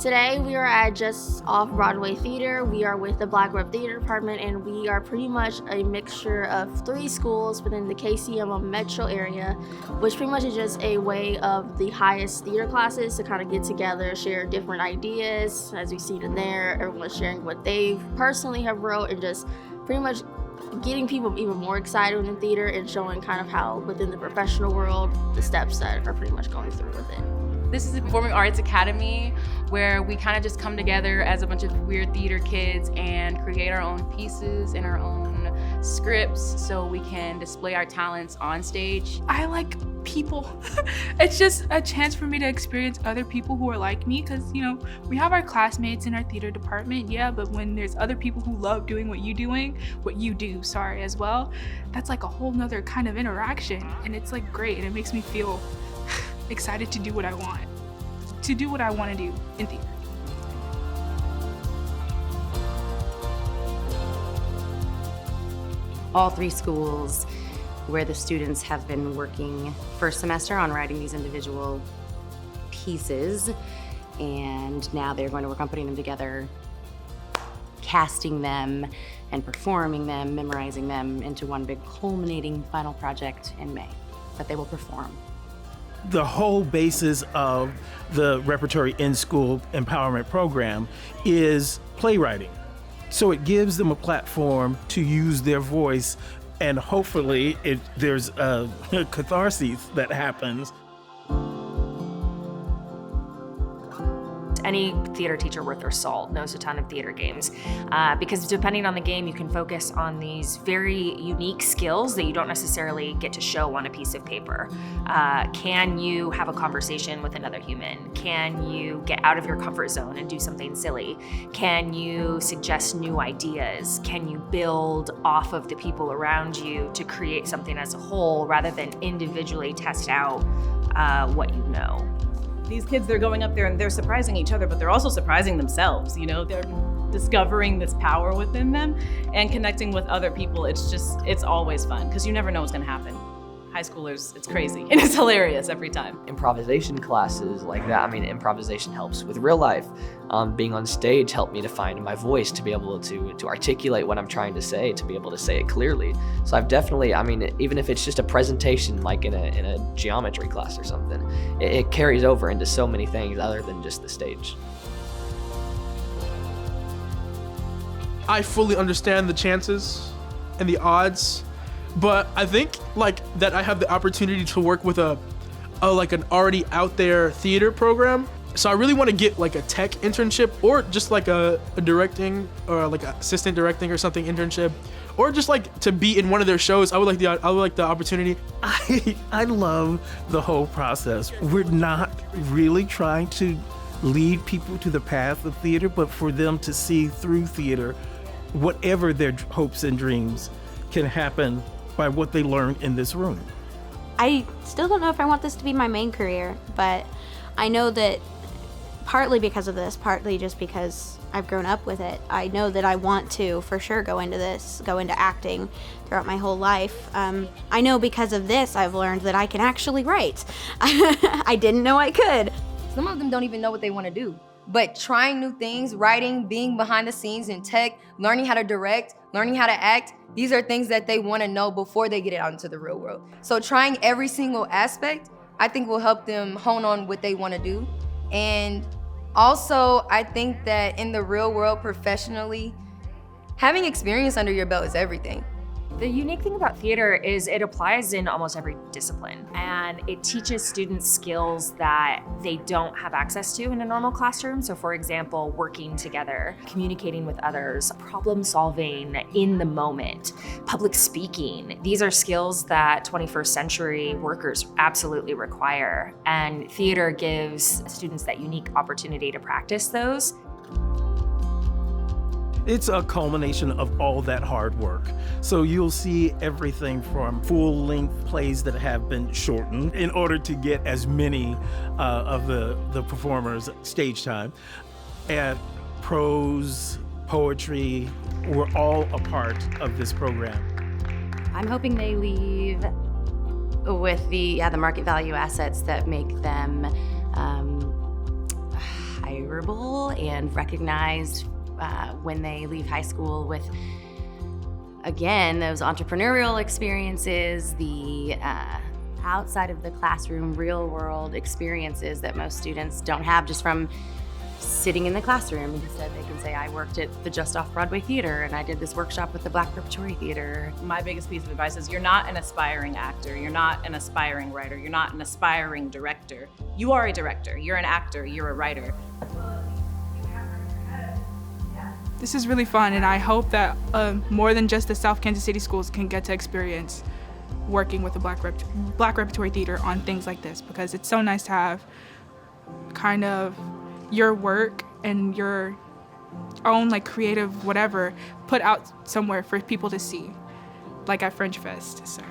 Today we are at Just Off Broadway Theater. We are with the Black Web Theater Department, and we are pretty much a mixture of 3 schools within the KCMO metro area, which pretty much is just a way of the highest theater classes to kind of get together, share different ideas. As we've seen in there, everyone's sharing what they personally have wrote, and just pretty much getting people even more excited within theater and showing kind of how within the professional world, the steps that are pretty much going through with it. This is the Performing Arts Academy, where we kind of just come together as a bunch of weird theater kids and create our own pieces and our own scripts so we can display our talents on stage. I like people. It's just a chance for me to experience other people who are like me, because we have our classmates in our theater department, yeah, but when there's other people who love doing what you do as well, that's like a whole nother kind of interaction, and it's like great, and it makes me feel excited to do what I want to do in theater. All 3 schools where the students have been working first semester on writing these individual pieces, and now they're going to work on putting them together, casting them and performing them, memorizing them into one big culminating final project in May that they will perform. The whole basis of the Repertory in-School Empowerment Program is playwriting. So it gives them a platform to use their voice, and hopefully there's a catharsis that happens. Any theater teacher worth their salt knows a ton of theater games because depending on the game, you can focus on these very unique skills that you don't necessarily get to show on a piece of paper. Can you have a conversation with another human? Can you get out of your comfort zone and do something silly? Can you suggest new ideas? Can you build off of the people around you to create something as a whole rather than individually test out what you know? These kids, they're going up there and they're surprising each other, but they're also surprising themselves. They're discovering this power within them and connecting with other people. It's always fun because you never know what's gonna happen. High schoolers, it's crazy and it's hilarious every time. Improvisation classes like that, improvisation helps with real life. Being on stage helped me to find my voice, to be able to articulate what I'm trying to say, to be able to say it clearly. So I've definitely, even if it's just a presentation like in a geometry class or something, it carries over into so many things other than just the stage. I fully understand the chances and the odds, but I think that I have the opportunity to work with an already out there theater program. So I really want to get a tech internship, or just a directing or assistant directing or something internship, or just to be in one of their shows. I would like the opportunity. I love the whole process. We're not really trying to lead people to the path of theater, but for them to see through theater whatever their hopes and dreams can happen by what they learned in this room. I still don't know if I want this to be my main career, but I know that partly because of this, partly just because I've grown up with it, I know that I want to for sure go into acting throughout my whole life. I know because of this I've learned that I can actually write. I didn't know I could. Some of them don't even know what they want to do. But trying new things, writing, being behind the scenes in tech, learning how to direct, learning how to act, these are things that they want to know before they get it out into the real world. So trying every single aspect, I think will help them hone on what they want to do. And also, I think that in the real world professionally, having experience under your belt is everything. The unique thing about theater is it applies in almost every discipline, and it teaches students skills that they don't have access to in a normal classroom. So for example, working together, communicating with others, problem solving in the moment, public speaking. These are skills that 21st century workers absolutely require, and theater gives students that unique opportunity to practice those. It's a culmination of all that hard work. So you'll see everything from full-length plays that have been shortened in order to get as many of the performers' stage time, and prose, poetry, were all a part of this program. I'm hoping they leave with the market value assets that make them hireable and recognized when they leave high school with, again, those entrepreneurial experiences, the outside of the classroom, real world experiences that most students don't have just from sitting in the classroom. Instead, they can say, I worked at the Just Off Broadway Theater and I did this workshop with the Black Repertory Theater. My biggest piece of advice is you're not an aspiring actor, you're not an aspiring writer, you're not an aspiring director. You are a director, you're an actor, you're a writer. This is really fun, and I hope that more than just the South Kansas City schools can get to experience working with the Black Repertory Theater on things like this, because it's so nice to have kind of your work and your own like creative whatever put out somewhere for people to see, like at Fringe Fest. So.